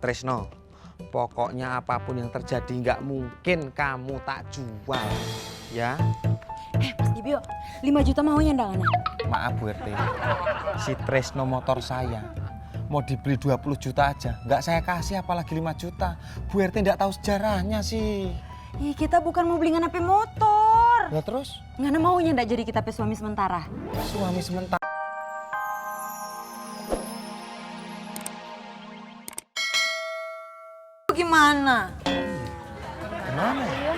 Tresno, pokoknya apapun yang terjadi nggak mungkin kamu tak jual, ya. Mas Dibio, 5 juta maunya ndak ana? Maaf Bu RT, si Tresno motor saya mau dibeli 20 juta aja, nggak saya kasih apalagi 5 juta. Bu RT nggak tahu sejarahnya sih. Ih, kita bukan mau beli nganape motor. Ya terus? Ngana maunya ndak jadi kita pe suami sementara. Suami sementara. Gimana? Gimana ya?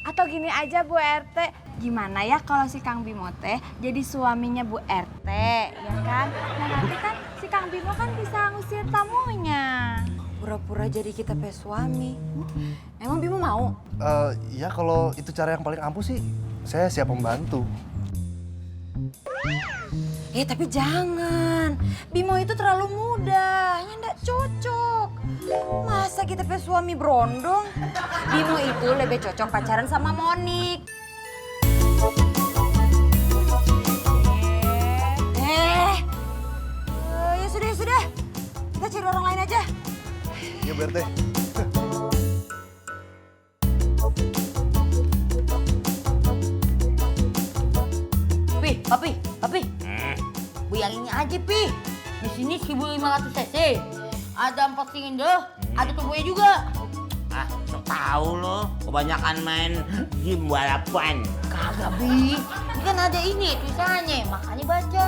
Atau gini aja Bu RT, gimana ya kalau si Kang Bimo teh jadi suaminya Bu RT, ya kan? Nah nanti kan si Kang Bimo kan bisa ngusir tamunya. Pura-pura jadi kita pe suami. Emang Bimo mau? Ya kalau itu cara yang paling ampuh sih, saya siap membantu. Tapi jangan. Bimo itu terlalu muda, hanya ndak cocok. Masa kita pe suami berondong? Bimo itu lebih cocok pacaran sama Monik. Ya sudah, ya sudah. Kita cari orang lain aja. Iya Bu RT. Papi. Bu yang ini aja, Pi. Di sini 1500 cc. Ada 4 silinder, ada turbonya juga. Ah, sok tahu lo. Kebanyakan main game balapan. Kagak, Bi. Ini kan ada ini tulisannya, makanya baca.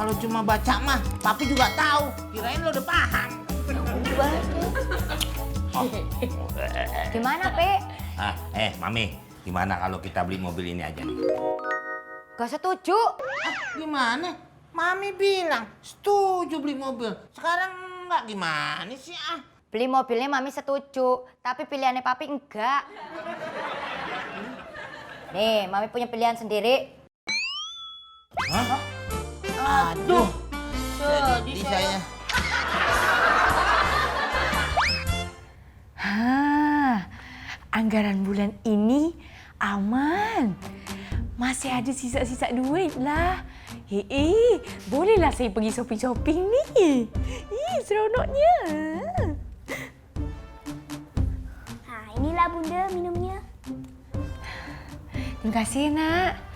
Kalau cuma baca mah, papi juga tahu. Kirain lo udah paham. Gimana, Pe? Mami, gimana kalau kita beli mobil ini aja nih? Gak setuju. Gimana? Mami bilang setuju beli mobil. Sekarang enggak, gimana sih ah? Beli mobilnya Mami setuju, tapi pilihannya Papi enggak. Nih, Mami punya pilihan sendiri. Hah? Aduh, sedih saya. Anggaran bulan ini aman. Masih ada sisa-sisa duit lah. Bolehlah saya pergi shopping-shopping ni. Seronoknya. Inilah Bunda minumnya. Terima kasih, nak.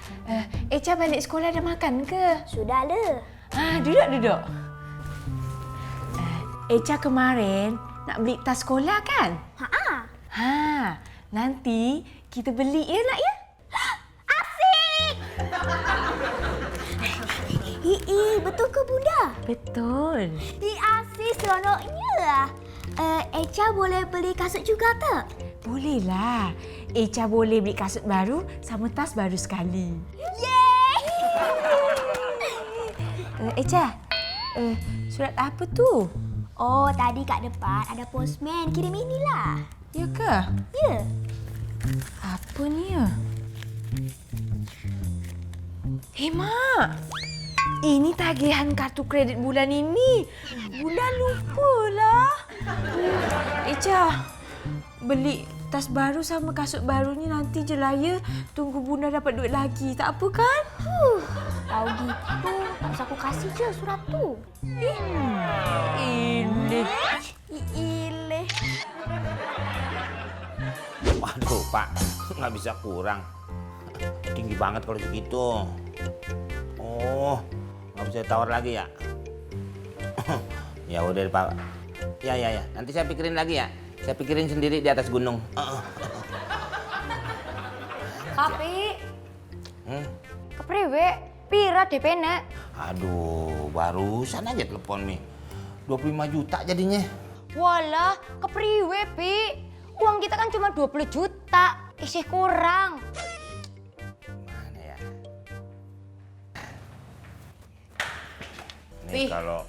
Echa balik sekolah dah makan ke? Sudah le. Duduk. Echa kemarin nak beli tas sekolah kan? Nanti kita beli ya nak ya? Betul ke Bunda? Betul. Asik seronoknya. Echa boleh beli kasut juga tak? Bolehlah. Echa boleh beli kasut baru sama tas baru sekali. Echa, surat apa tu? Oh, tadi kat depan ada postman kirim inilah. Ya ke? Ya. Apa ni ya? Mak. Ini tagihan kartu kredit bulan ini. Bunda lupalah. Echa, beli tas baru sama kasut baru ni nanti je lah ya. Tunggu Bunda dapat duit lagi. Tak apa kan? Tahu gitu. Terus aku kasih je surat tu. Ileh. Waduh, Pak, nggak bisa kurang. Tinggi banget kalau segitu. Oh, nggak bisa tawar lagi ya? Ya udah, Pak. Ya. Nanti saya pikirin lagi ya. Saya pikirin sendiri di atas gunung. Papi. Kepriwe? Pira DP-nya? Aduh, barusan aja telepon nih. 25 juta jadinya. Walah, kepriwe, Pi? Uang kita kan cuma 20 juta. Isih kurang. Mana ya? Pi, kalau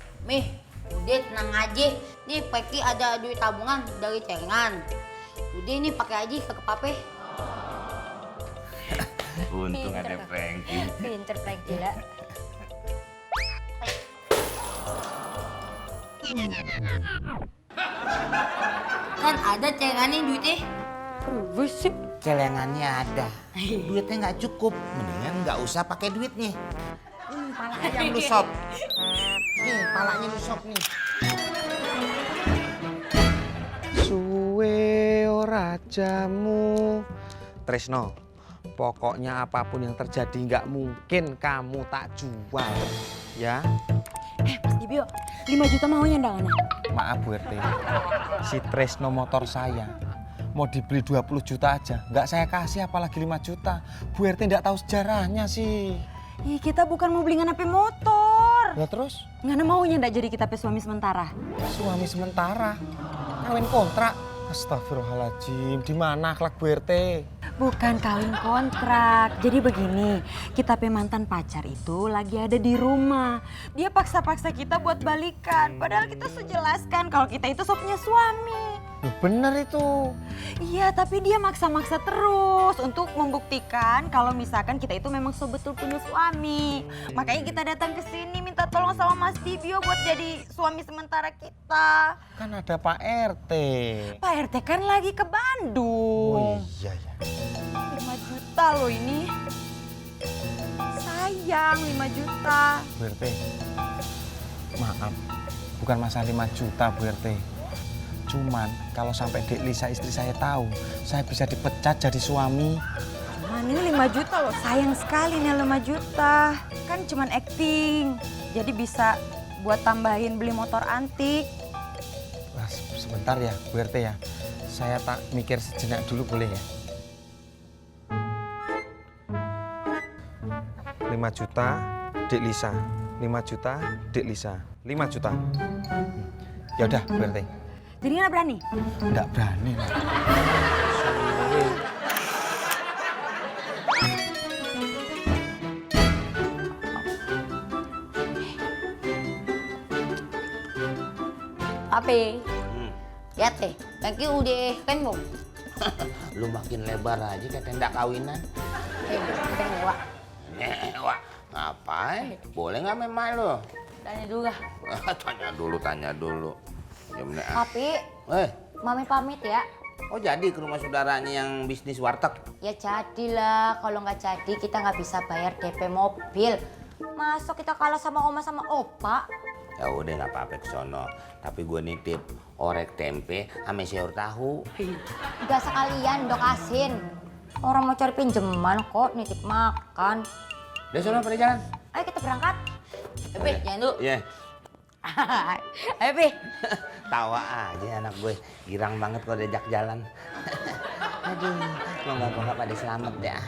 udah tenang aja. Nih, Peki ada duit tabungan dari celengan. Udah ini pakai aja ke Pape. untung ada Frankie. Pinter Frankie lah. Kan ada celengannya duitnya. Celengannya ada, duitnya nggak cukup. Mendingan nggak usah pakai duitnya. pala ayam lu sob. Nih, palanya lu sob nih. Suwe ora jamu. Tresno, pokoknya apapun yang terjadi nggak mungkin kamu tak jual. Ya, Mas Dibio, 5 juta maunya ndak, Ana? maaf Bu RT. Si Tresno motor saya mau dibeli 20 juta aja. Nggak saya kasih apalagi 5 juta. Bu RT nggak tahu sejarahnya sih. Ih, kita bukan mau beli HP motor. Lah terus, Ngana maunya ndak jadi kita pe suami sementara? suami sementara. Kawin kontrak. Astagfirullahaladzim, di mana akhlak Bu RT? Bukan kawin kontrak. Jadi begini, kita pe mantan pacar itu lagi ada di rumah. Dia paksa-paksa kita buat balikan. Padahal kita sejelaskan kalau kita itu punya suami. Loh, bener itu. Iya, tapi dia maksa-maksa terus untuk membuktikan kalau misalkan kita itu memang betul punya suami. Makanya kita datang ke sini minta tolong sama Mas Dibio buat jadi suami sementara kita. Kan ada Pak RT. Pak RT kan lagi ke Bandung. Iya ya. 5 juta loh ini. Sayang 5 juta. Bu RT, maaf, bukan masalah 5 juta Bu RT. Cuman kalau sampai Dek Lisa istri saya tahu, saya bisa dipecat jadi suami. Man, ini 5 juta loh, sayang sekali nih 5 juta. Kan cuman acting, jadi bisa buat tambahin beli motor antik. Wah, sebentar ya Bu RT ya, saya tak mikir sejenak dulu boleh ya? 5 juta Dek Lisa, 5 juta Dek Lisa, 5 juta. Ya udah Bu RT. Jadi nggak berani? Nggak berani lah. Apa? Ya teh, thank you udah kan mau. Lu makin lebar aja kayak tenda kawinan. Kita ngewa. Wah, ngapain? Boleh nggak memang lu? Tanya dulu lah. Tanya dulu. Ya bener. Papi, Mami pamit ya. Oh jadi ke rumah saudaranya yang bisnis warteg? Ya jadilah, kalau nggak jadi kita nggak bisa bayar DP mobil. Masa kita kalah sama oma sama opa? Ya udah nggak apa-apa ke sono. Tapi gue nitip orek tempe sama sayur tahu. Udah sekalian dok asin. Orang mau cari pinjeman kok nitip makan. Udah sono pada jalan. Ayo kita berangkat. Epi, jangan dulu. Iya. Ayo Pi. Tawa aja anak gue. Girang banget kalau diajak jalan. Aduh, semoga pada selamat ya.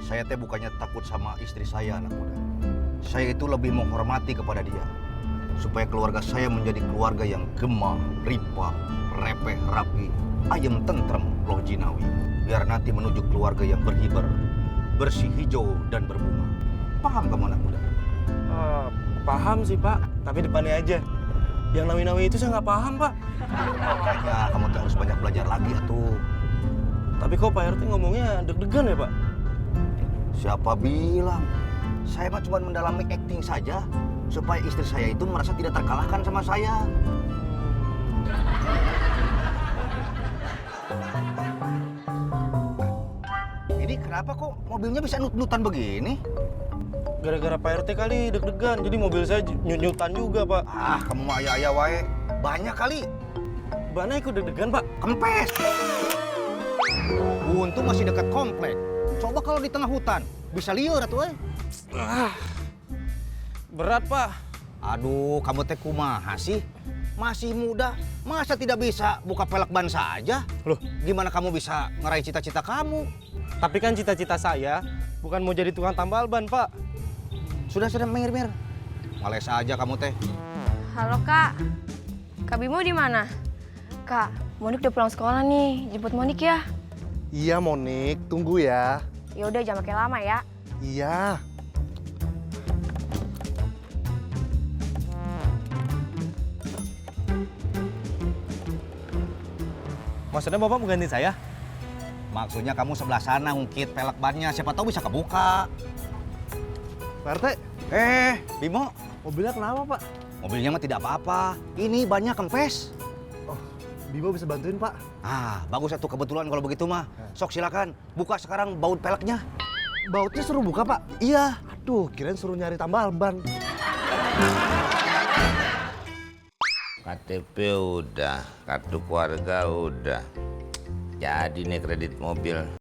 Saya teh bukannya takut sama istri saya, anak muda. Saya itu lebih menghormati kepada dia. Supaya keluarga saya menjadi keluarga yang gemah, ripah, repeh, rapi, ayem, tentrem, loh jinawi. Biar nanti menuju keluarga yang berhibar, bersih hijau dan berbunga. Paham kamu anak muda? Paham sih Pak, tapi depannya aja. Yang nawi-nawi itu saya nggak paham Pak. Makanya kamu tuh harus banyak belajar lagi atuh. Tapi kok Pak RT ngomongnya deg-degan ya Pak? Siapa bilang? Saya mah cuma mendalami acting saja supaya istri saya itu merasa tidak terkalahkan sama saya. Ini kenapa kok mobilnya bisa nut-nutan begini? Gara-gara Pak RT kali deg-degan, jadi mobil saya nyut-nyutan juga Pak. Ah, kamu mah ayah-ayah wae. Banyak kali. Bana ikut deg-degan Pak? Kempes. Untung masih dekat komplek. Coba kalau di tengah hutan, bisa liar atuh euy. Berat Pak. Aduh, kamu teh kumaha sih? Masih muda, masa tidak bisa buka pelek ban saja? Loh, Gimana kamu bisa ngeraih cita-cita kamu? tapi kan cita-cita saya bukan mau jadi tukang tambal ban Pak. Sudah, Mir. Males aja kamu teh. Halo Kak, Kak Bimo di mana? Kak, Monik udah pulang sekolah nih, jemput Monik ya. Iya Monik, tunggu ya. Ya udah jangan makin lama ya. Iya. Maksudnya Bapak mau ganti saya? Maksudnya kamu sebelah sana ngungkit pelek bannya, siapa tahu bisa kebuka. Pak RT, Bimo, mobilnya kenapa Pak? mobilnya mah tidak apa-apa. Ini bannya kempes. Bimo bisa bantuin Pak? Ah, bagus atuh kebetulan kalau begitu mah. Sok silakan, buka sekarang baut peleknya. bautnya suruh buka, Pak? Iya. Aduh, kirain suruh nyari tambal ban. KTP udah, kartu keluarga udah. Jadi nih kredit mobil.